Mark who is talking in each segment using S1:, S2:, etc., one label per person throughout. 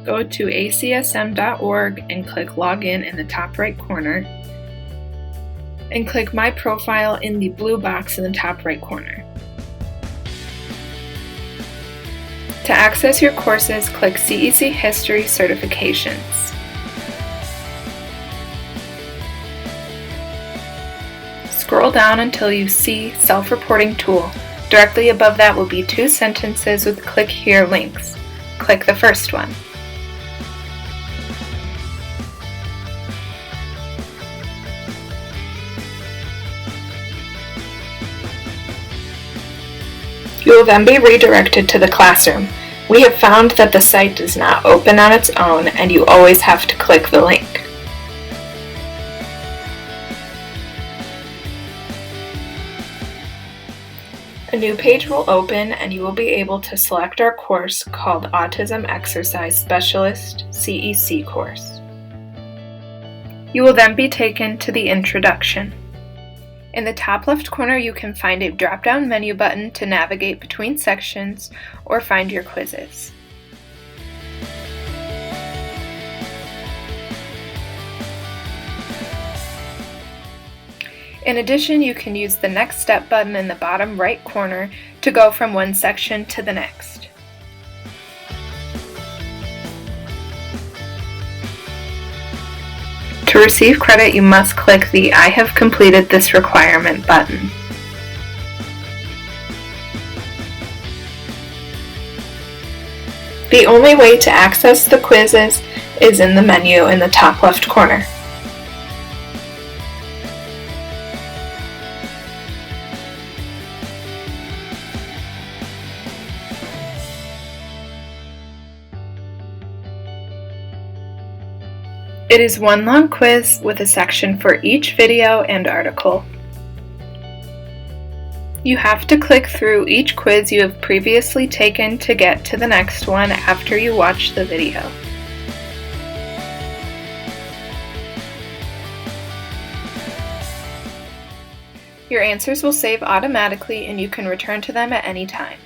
S1: go to ACSM.org and click Login in the top right corner, and click My Profile in the blue box in the top right corner. To access your courses, click CEC History Certifications. Scroll down until you see Self-Reporting Tool. Directly above that will be 2 sentences with Click Here links. Click the first one. You will then be redirected to the classroom. We have found that the site does not open on its own and you always have to click the link. A new page will open and you will be able to select our course called Autism Exercise Specialist CEC course. You will then be taken to the introduction. In the top left corner, you can find a drop-down menu button to navigate between sections or find your quizzes. In addition, you can use the Next Step button in the bottom right corner to go from one section to the next. To receive credit, you must click the I have completed this requirement button. The only way to access the quizzes is in the menu in the top left corner. It is one long quiz with a section for each video and article. You have to click through each quiz you have previously taken to get to the next one after you watch the video. Your answers will save automatically and you can return to them at any time.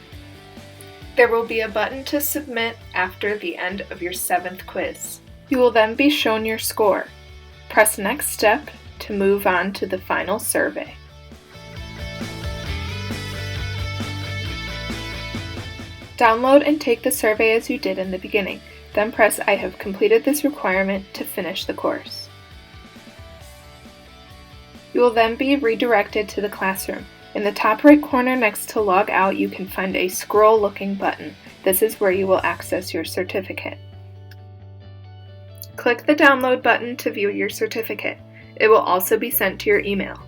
S1: There will be a button to submit after the end of your 7th quiz. You will then be shown your score. Press Next Step to move on to the final survey. Download and take the survey as you did in the beginning. Then press I have completed this requirement to finish the course. You will then be redirected to the classroom. In the top right corner next to Log Out, you can find a scroll-looking button. This is where you will access your certificate. Click the Download button to view your certificate. It will also be sent to your email.